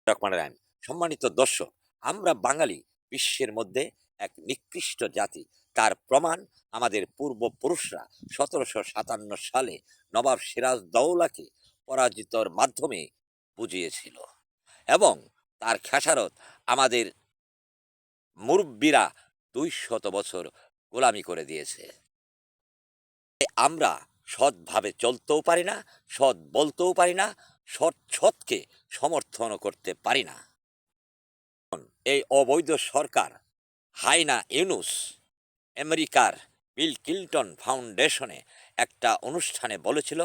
রহমান রাহিম। সম্মানিত দর্শক, আমরা বাঙালি বিশ্বের মধ্যে এক নিকৃষ্ট জাতি। তার প্রমাণ আমাদের পূর্বপুরুষরা 1757 সালে নবাব সিরাজদৌলাকে পরাজিতর মাধ্যমে বুঝিয়েছিল, এবং তার খেসারত আমাদের মুরব্বীরা 200 বছর গোলামি করে দিয়েছে। আমরা সৎভাবে চলতেও পারি না, সৎ বলতেও পারি না, সৎকে সমর্থনও করতে পারি না। এই অবৈধ সরকার হাইনা ইউনুস আমেরিকার বিল ক্লিন্টন ফাউন্ডেশনে একটা অনুষ্ঠানে বলেছিল,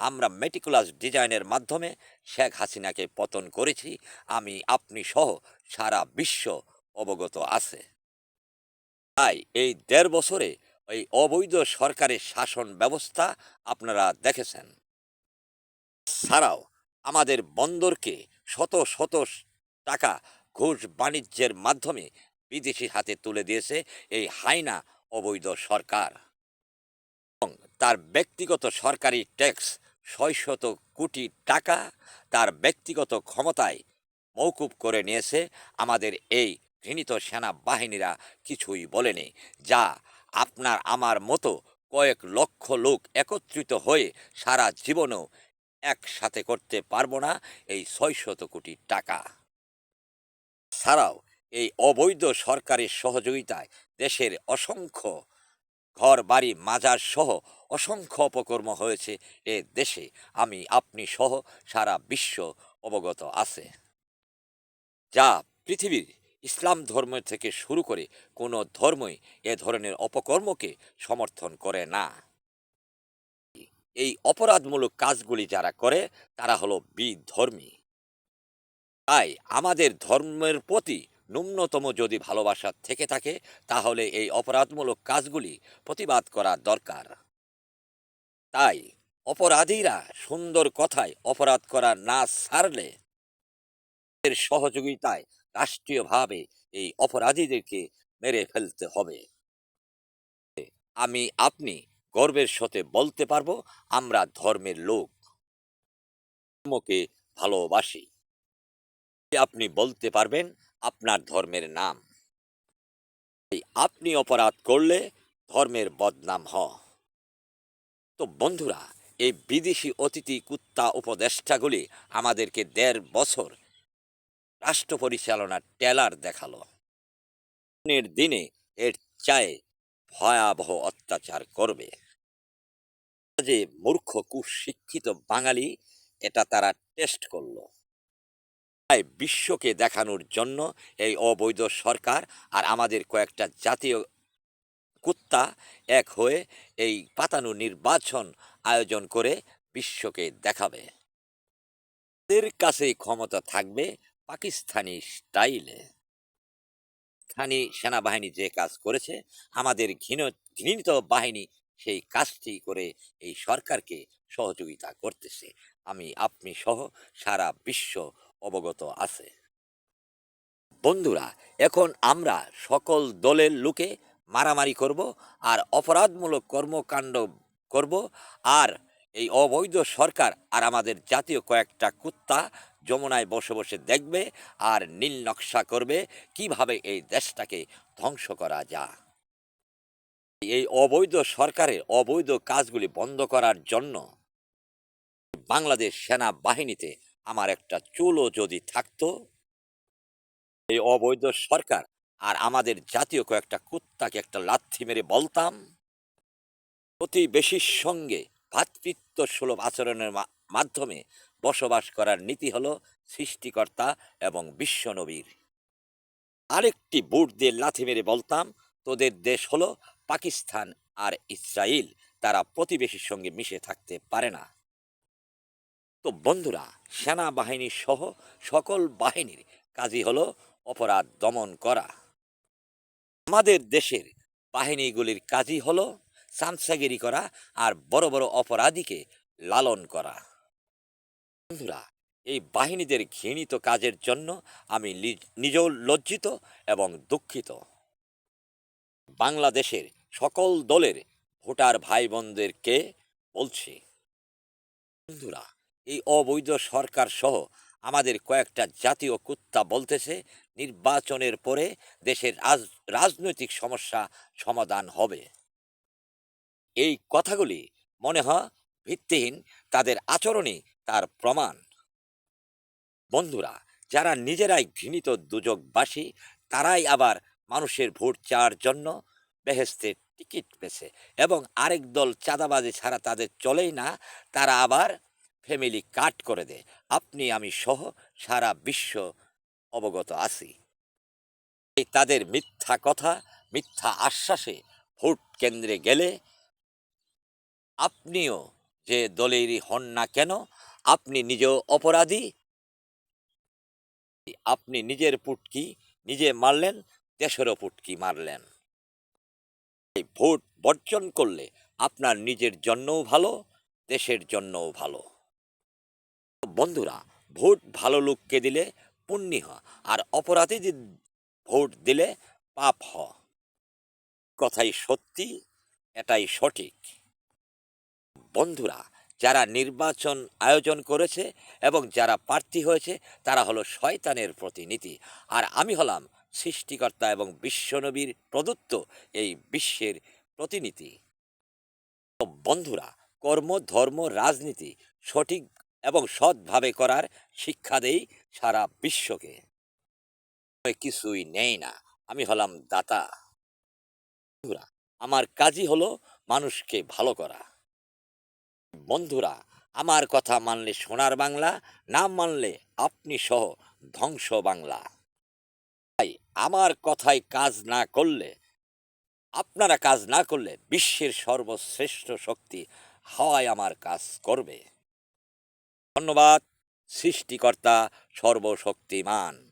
আমরা মেটিকুলাস ডিজাইনের মাধ্যমে শেখ হাসিনাকে পতন করেছি। আমি আপনি সহ সারা বিশ্ব অবগত আছে। তাই এই 1.5 বছরে এই অবৈধ সরকারের শাসন ব্যবস্থা আপনারা দেখেছেন। ছাড়াও আমাদের বন্দরকে শত শত টাকা ঘুষ বাণিজ্যের মাধ্যমে বিদেশি হাতে তুলে দিয়েছে এই হাইনা অবৈধ সরকার। এবং তার ব্যক্তিগত সরকারি ট্যাক্স 600 কোটি টাকা তার ব্যক্তিগত ক্ষমতায় মওকুফ করে নিয়েছে। আমাদের এই ঘৃণিত সেনাবাহিনীরা কিছুই বলেনি, যা আপনার আমার মতো কয়েক লক্ষ লোক একত্রিত হয়ে সারা জীবনেও একসাথে করতে পারবো না। এই 600 কোটি টাকা ছাড়াও এই অবৈধ সরকারের সহযোগিতায় দেশের অসংখ্য ঘর বাড়ি মাজার সহ অসংখ্য অপকর্ম হয়েছে এ দেশে। আমি আপনি সহ সারা বিশ্ব অবগত আছে, যা পৃথিবীর ইসলাম ধর্ম থেকে শুরু করে কোনো ধর্মই এ ধরনের অপকর্মকে সমর্থন করে না। এই অপরাধমূলক কাজগুলি যারা করে তারা হলো বিধর্মী। তাই আমাদের ধর্মের প্রতি ন্যূনতম যদি ভালোবাসা থেকে থাকে, তাহলে এই অপরাধমূলক কাজগুলি প্রতিবাদ করা দরকার। তাই অপরাধীরা সুন্দর কথায় অপরাধ করা না ছাড়লে এর সহযোগিতায় রাষ্ট্রীয়ভাবে এই অপরাধীদেরকে মেরে ফেলতে হবে। আমি আপনি গর্বের সাথে বলতে পারবো, আমরা ধর্মের লোক, ধর্মকে ভালোবাসি। আপনি বলতে পারবেন আপনার ধর্মের নাম। আপনি অপরাধ করলে ধর্মের বদনাম হয়। তো বন্ধুরা, এই বিদেশি অতিথি কুত্তা উপদেষ্টাগুলি আমাদেরকে 1.5 বছর রাষ্ট্র পরিচালনার টেলার দেখালো। দিনে এর চায়ে ভয়াবহ অত্যাচার করবে। যে মূর্খ কুশিক্ষিত বাঙালি, এটা তারা টেস্ট করলো। তাই বিশ্বকে দেখানোর জন্য এই অবৈধ সরকার আর আমাদের কয়েকটা জাতীয় কুত্তা এক হয়ে এই পাতানো নির্বাচন আয়োজন করে বিশ্বকে দেখাবে। এদের কাছে ক্ষমতা থাকবে পাকিস্তানি স্টাইলে। পাকিস্তানি সেনাবাহিনী যে কাজ করেছে, আমাদের ঘৃণিত বাহিনী সেই কাজটি করে এই সরকারকে সহযোগিতা করতেছে। আমি আপনি সহ সারা বিশ্ব অবগত আছে। বন্ধুরা, এখন আমরা সকল দলের লোকে মারামারি করব আর অপরাধমূলক কর্মকাণ্ড করব, আর এই অবৈধ সরকার আর আমাদের জাতীয় কয়েকটা কুত্তা যমুনায় বসে বসে দেখবে আর নীল নকশা করবে কিভাবে এই দেশটাকে ধ্বংস করা যায়। এই অবৈধ সরকারের অবৈধ কাজগুলি বন্ধ করার জন্য বাংলাদেশ সেনাবাহিনীতে আমার একটা চুলও যদি থাকতো, এই অবৈধ সরকার আর আমাদের জাতীয় কয়েকটা কুত্তাকে একটা লাথি মেরে বলতাম, প্রতিবেশীর সঙ্গে ভ্রাতৃত্ব সুলভ আচরণের মাধ্যমে বসবাস করার নীতি হলো সৃষ্টিকর্তা এবং বিশ্বনবীর। আরেকটি বুট দিয়ে লাথি মেরে বলতাম, তোদের দেশ হলো পাকিস্তান আর ইসরায়েল, তারা প্রতিবেশীর সঙ্গে মিশে থাকতে পারে না। তো বন্ধুরা, সেনাবাহিনী সহ সকল বাহিনীর কাজই হলো অপরাধ দমন করা। আমাদের দেশের বাহিনীগুলির কাজই হলো চামচাগিরি করা আর বড় বড় অপরাধীকে লালন করা। বন্ধুরা, এই বাহিনীদের ঘৃণিত কাজের জন্য আমি নিজেও লজ্জিত এবং দুঃখিত। বাংলাদেশের সকল দলের ভোটার ভাই বোনদেরকে বলছি, বন্ধুরা, এই অবৈধ সরকার সহ আমাদের কয়েকটা জাতীয় কুত্তা বলতেছে নির্বাচনের পরে দেশের রাজনৈতিক সমস্যা সমাধান হবে। এই কথাগুলি মনে হয় ভিত্তিহীন, তাদের আচরণই তার প্রমাণ। বন্ধুরা, যারা নিজেরাই ঘৃণিত দুযোগবাসী, তারাই আবার মানুষের ভোট চাওয়ার জন্য বেহেস্তের টিকিট পেছে, এবং আরেক দল চাঁদাবাজি ছাড়া তাদের চলেই না, তারা আবার ফ্যামিলি কাট করে দেয়। আপনি আমি সহ সারা বিশ্ব অবগত আছি। এই তাদের মিথ্যা কথা, মিথ্যা আশ্বাসে ভোট কেন্দ্রে গেলে আপনিও যে দলেরই হন না কেন, আপনি নিজেও অপরাধী। আপনি নিজের পুটকি নিজে মারলেন, দেশেরও পুটকি মারলেন। এই ভোট বর্জন করলে আপনার নিজের জন্যও ভালো, দেশের জন্যও ভালো। বন্ধুরা, ভোট ভালো লোককে দিলে পুণ্য হয়, আর অপরাধীদের ভোট দিলে পাপ হয়। কথাই সত্যি, এটাই সঠিক। বন্ধুরা, যারা নির্বাচন আয়োজন করেছে এবং যারা প্রার্থী হয়েছে, তারা হলো শয়তানের প্রতিনিধি, আর আমি হলাম সৃষ্টিকর্তা এবং বিশ্বনবীর প্রদত্ত এই বিশ্বের প্রতিনিধি। তো বন্ধুরা, কর্ম, ধর্ম, রাজনীতি সঠিক এবং সৎভাবে করার শিক্ষা দেই সারা বিশ্বকে। কিছুই নেই না, আমি হলাম দাতা। বন্ধুরা, আমার কাজই হলো মানুষকে ভালো করা। বন্ধুরা, আমার কথা মানলে সোনার বাংলা, না মানলে আপনি সহ ধ্বংস বাংলা। তাই আমার কথায় কাজ না করলে, আপনারা কাজ না করলে, বিশ্বের সর্বশ্রেষ্ঠ শক্তি হাওয়ায় আমার কাজ করবে। ধন্যবাদ। সৃষ্টিকর্তা সর্বশক্তিমান।